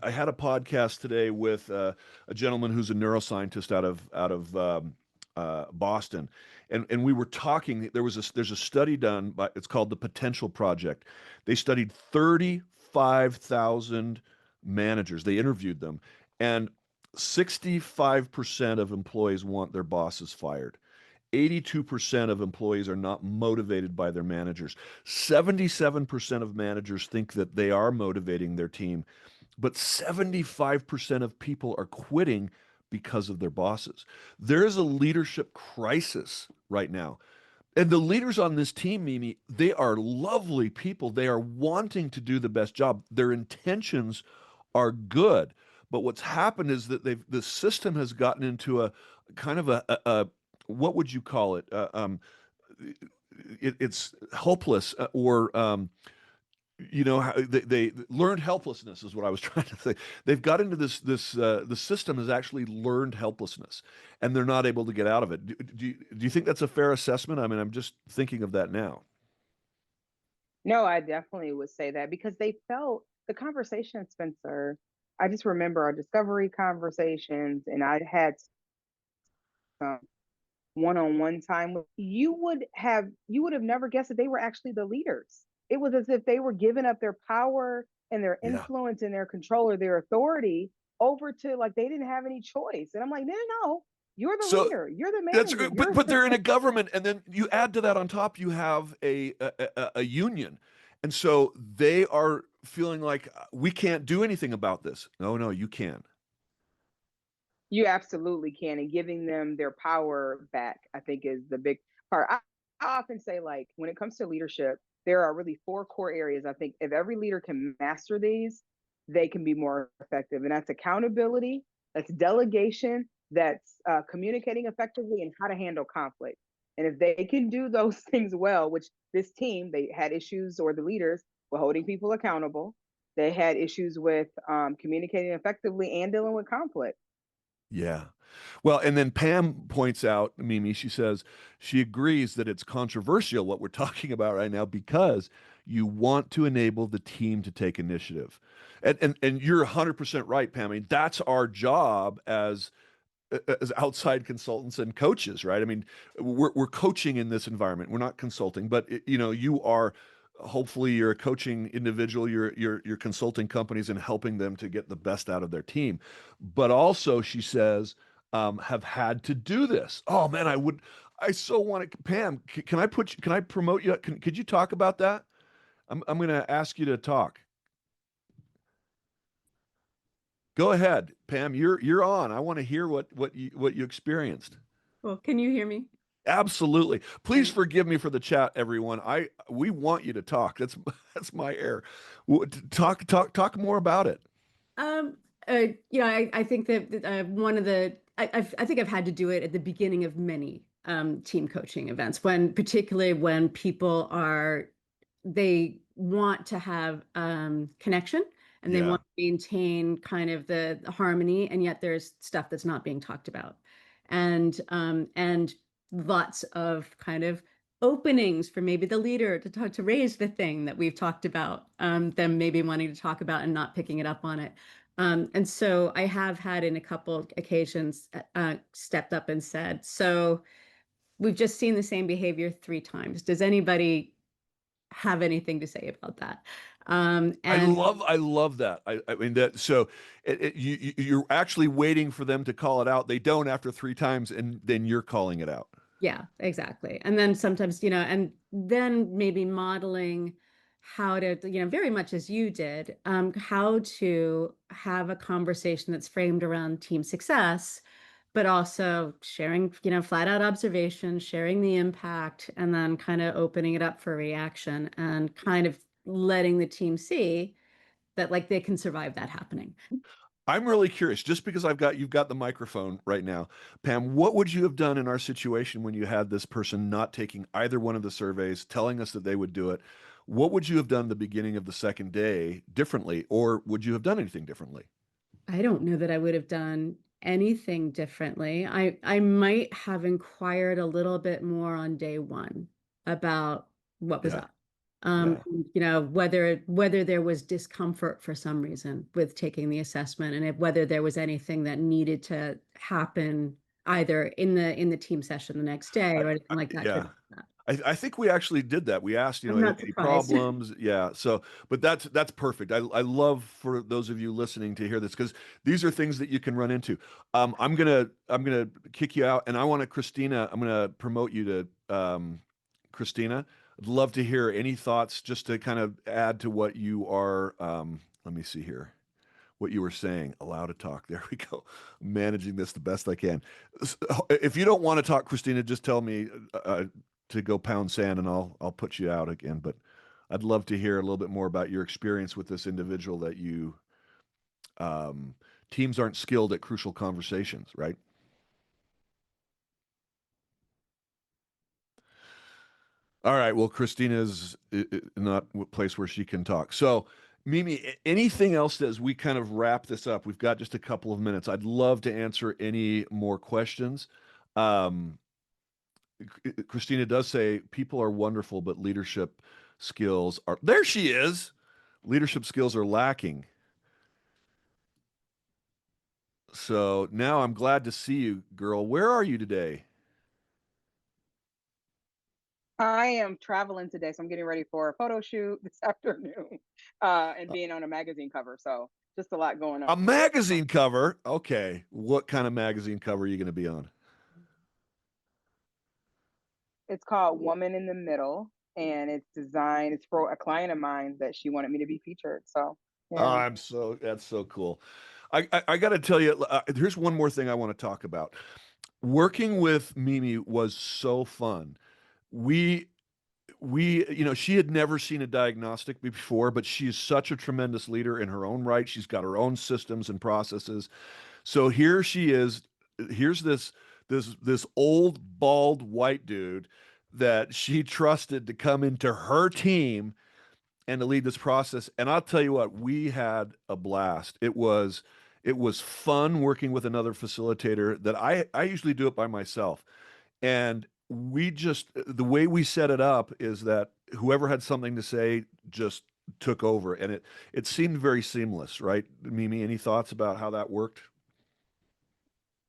had a podcast today with a gentleman who's a neuroscientist out of Boston, and we were talking. There's a study done by, it's called the Potential Project. They studied 35,000 managers. They interviewed them, and 65% of employees want their bosses fired. 82% of employees are not motivated by their managers. 77% of managers think that they are motivating their team, but 75% of people are quitting because of their bosses. There is a leadership crisis right now. And the leaders on this team, Mimi, they are lovely people. They are wanting to do the best job. Their intentions are good. But what's happened is that the system has gotten into a kind of a what would you call it? It's hopeless or they learned helplessness is what I was trying to say. They've got into the system has actually learned helplessness, and they're not able to get out of it. Do you think that's a fair assessment? I mean, I'm just thinking of that now. No, I definitely would say that because they felt the conversation, Spencer. I just remember our discovery conversations, and I had some one-on-one time with you would have never guessed that they were actually the leaders. It was as if they were giving up their power and their Yeah. influence and their control or their authority over to, like, they didn't have any choice. And I'm like, no, no, no, you're the So leader, you're the that's manager, you're but they're in a government, and then you add to that on top, you have a union, and so they are feeling like we can't do anything about this. No, no, you can. You absolutely can. And giving them their power back, I think, is the big part. I often say, like, when it comes to leadership, there are really four core areas. I think if every leader can master these, they can be more effective. And that's accountability, that's delegation, that's communicating effectively, and how to handle conflict. And if they can do those things well, which this team, they had issues, or the leaders were holding people accountable. They had issues with communicating effectively and dealing with conflict. Yeah. Well, and then Pam points out, Mimi, she says she agrees that it's controversial what we're talking about right now because you want to enable the team to take initiative. And you're 100% right, Pam. I mean, that's our job as outside consultants and coaches, right? I mean, we're coaching in this environment. We're not consulting, but you are hopefully you're a coaching individual. You're consulting companies and helping them to get the best out of their team. But also, she says, have had to do this. Oh man, I so want to. Pam, can I promote you? Could you talk about that? I'm going to ask you to talk. Go ahead, Pam. You're on. I want to hear what you experienced. Well, can you hear me? Absolutely. Please Great. forgive me for the chat, everyone. We want you to talk. That's my air. Talk more about it. Um, I think that one of the I think I've had to do it at the beginning of many team coaching events particularly when people they want to have connection and they Yeah. want to maintain kind of the harmony, and yet there's stuff that's not being talked about, and lots of kind of openings for maybe the leader to talk to raise the thing that we've talked about, them maybe wanting to talk about and not picking it up on it. And so I have had in a couple occasions stepped up and said, so we've just seen the same behavior 3 times. Does anybody have anything to say about that. I And love I love that. I mean that so you're actually waiting for them to call it out. They don't after three times, and then you're calling it out. yeah, exactly. And then sometimes, and then maybe modeling how to, very much as you did, how to have a conversation that's framed around team success, but also sharing, flat out observation, sharing the impact, and then kind of opening it up for reaction and kind of letting the team see that like they can survive that happening. I'm really curious, just because you've got the microphone right now, Pam, what would you have done in our situation when you had this person not taking either one of the surveys, telling us that they would do it? What would you have done the beginning of the second day differently, or would you have done anything differently? I don't know that I would have done anything differently. I might have inquired a little bit more on day one about what was Yeah, up. yeah. Whether there was discomfort for some reason with taking the assessment, and whether there was anything that needed to happen either in the team session the next day or anything like that to Yeah. address that. I think we actually did that. We asked, I'm not any surprised. problems? Yeah. So, but that's perfect. I love for those of you listening to hear this because these are things that you can run into. I'm gonna kick you out, and I want to Christina. I'm gonna promote you to Christina. I'd love to hear any thoughts just to kind of add to what you are. Let me see here. What you were saying, allow to talk. There we go. Managing this the best I can. If you don't want to talk, Christina, just tell me to go pound sand, and I'll put you out again. But I'd love to hear a little bit more about your experience with this individual that you um, teams aren't skilled at crucial conversations, right? All right. Well, Christina's not a place where she can talk. So, Mimi, anything else as we kind of wrap this up? We've got just a couple of minutes. I'd love to answer any more questions. Um, Christina does say people are wonderful, but leadership skills are there. She is. Leadership skills are lacking. So now I'm glad to see you, girl. Where are you today? I am traveling today, so I'm getting ready for a photo shoot this afternoon, and being on a magazine cover. So just a lot going on. A magazine cover. Okay. What kind of magazine cover are you going to be on? It's called Woman in the Middle, and it's designed. It's for a client of mine that she wanted me to be featured. So Oh, yeah. that's so cool. I got to tell you, here's one more thing I want to talk about. Working with Mimi was so fun. We she had never seen a diagnostic before, but she's such a tremendous leader in her own right. She's got her own systems and processes. So here she is. Here's this old bald white dude that she trusted to come into her team and to lead this process. And I'll tell you what, we had a blast. It was fun working with another facilitator that I usually do it by myself. And we just the way we set it up is that whoever had something to say just took over, and it seemed very seamless, right? Mimi, any thoughts about how that worked?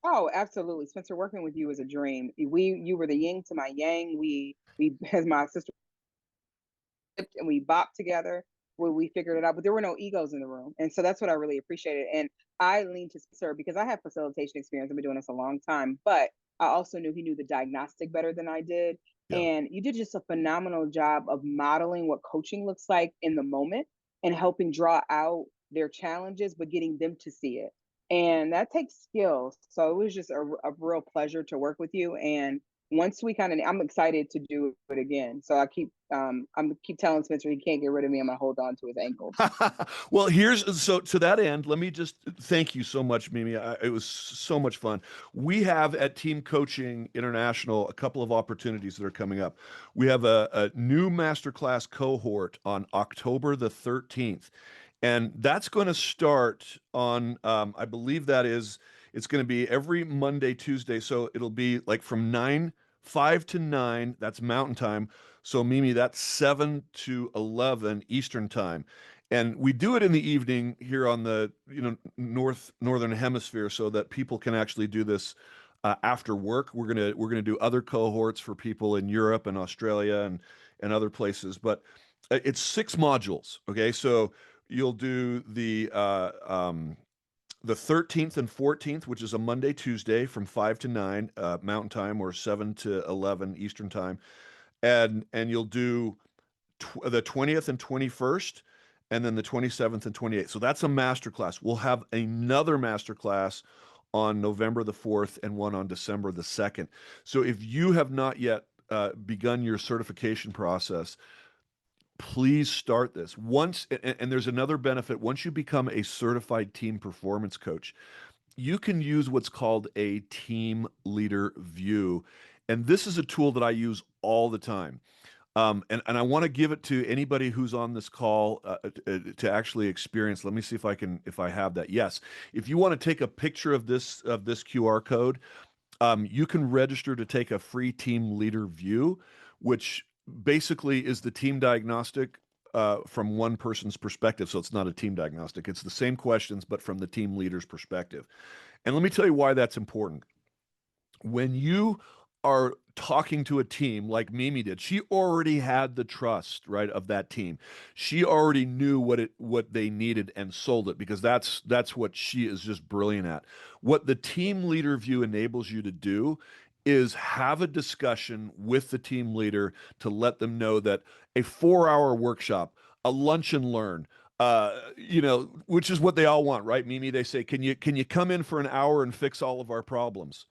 Oh, absolutely, Spencer. Working with you is a dream. You were the yin to my yang. We as my sister and we bopped together when we figured it out, but there were no egos in the room. And so that's what I really appreciated. And I leaned to Sir because I have facilitation experience. I've been doing this a long time, but I also knew he knew the diagnostic better than I did. Yeah. And you did just a phenomenal job of modeling what coaching looks like in the moment and helping draw out their challenges, but getting them to see it. And that takes skills. So it was just a real pleasure to work with you. And once we kind of, I'm excited to do it again. So I'm keep telling Spencer he can't get rid of me. I'm gonna hold on to his ankles. Well, here's so to that end, let me just thank you so much, Mimi. It was so much fun. We have at Team Coaching International a couple of opportunities that are coming up. We have a new masterclass cohort on October the 13th, and that's going to start on, I believe it's going to be every Monday, Tuesday. So it'll be like from 5 to 9, that's Mountain Time. So Mimi, that's 7 to 11 Eastern Time. And we do it in the evening here on the, northern hemisphere so that people can actually do this after work. We're gonna do other cohorts for people in Europe and Australia and other places. But it's 6 modules. Okay, so you'll do the 13th and 14th, which is a Monday, Tuesday from 5 to 9 Mountain Time or 7 to 11 Eastern Time. And you'll do the 20th and 21st, and then the 27th and 28th. So that's a master class. We'll have another master class on November the 4th and one on December the 2nd. So if you have not yet begun your certification process, please start this. And there's another benefit. Once you become a certified team performance coach, you can use what's called a team leader view. And this is a tool that I use all the time. And I want to give it to anybody who's on this call to actually experience. Let me see if I have that. Yes. If you want to take a picture of this QR code, you can register to take a free team leader view, which basically is the team diagnostic from one person's perspective. So it's not a team diagnostic. It's the same questions, but from the team leader's perspective. And let me tell you why that's important. When you are talking to a team like Mimi did, she already had the trust, right, of that team. She already knew what they needed and sold it, because that's what she is just brilliant at. What the team leader view enables you to do is have a discussion with the team leader to let them know that a 4-hour workshop, a lunch and learn, which is what they all want, right? Mimi, they say, can you come in for an hour and fix all of our problems?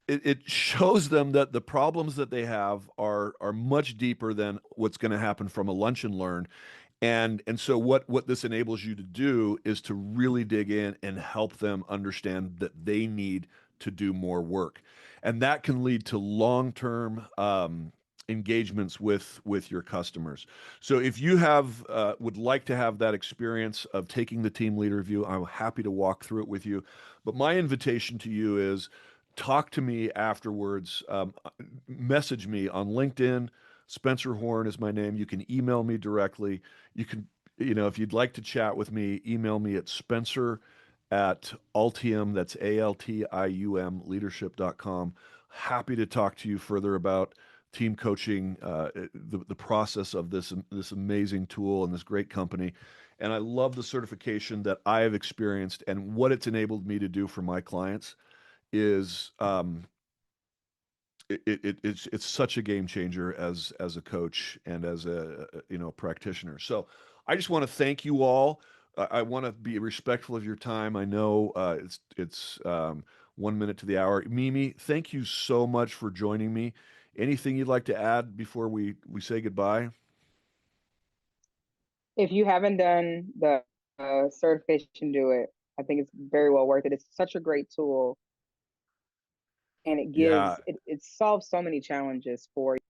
It shows them that the problems that they have are much deeper than what's going to happen from a lunch and learn. And so what this enables you to do is to really dig in and help them understand that they need to do more work. And that can lead to long-term engagements with your customers. So if you would like to have that experience of taking the team leader view, I'm happy to walk through it with you. But my invitation to you is talk to me afterwards. Message me on LinkedIn. Spencer Horn is my name. You can email me directly. You can, if you'd like to chat with me, email me at Spencer at Altium, that's Altium leadership.com. Happy to talk to you further about team coaching, the process of this amazing tool and this great company. And I love the certification that I have experienced, and what it's enabled me to do for my clients is it's such a game changer as a coach and as a practitioner. So I just want to thank you all. I want to be respectful of your time. I know it's 1 minute to the hour. Mimi, thank you so much for joining me. Anything you'd like to add before we say goodbye? If you haven't done the certification, do it. I think it's very well worth it. It's such a great tool, and Yeah. it solves so many challenges for you.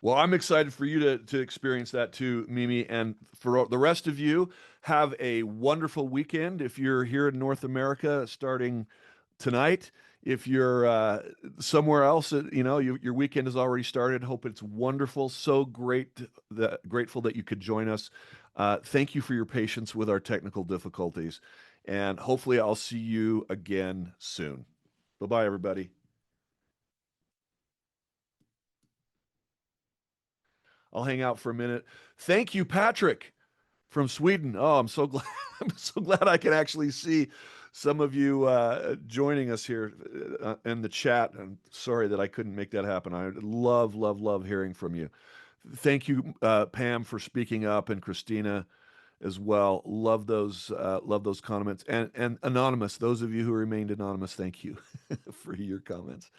Well, I'm excited for you to experience that too, Mimi. And for the rest of you, have a wonderful weekend. If you're here in North America starting tonight, if you're somewhere else, your weekend has already started. Hope it's wonderful. So grateful that you could join us. Thank you for your patience with our technical difficulties. And hopefully I'll see you again soon. Bye-bye, everybody. I'll hang out for a minute. Thank you, Patrick from Sweden. Oh, I'm so glad. I'm so glad I can actually see some of you joining us here in the chat. I'm sorry that I couldn't make that happen. I love, love, love hearing from you. Thank you, Pam, for speaking up, and Christina as well. Love those comments. And anonymous, those of you who remained anonymous, thank you for your comments.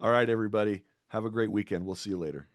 All right, everybody, have a great weekend. We'll see you later.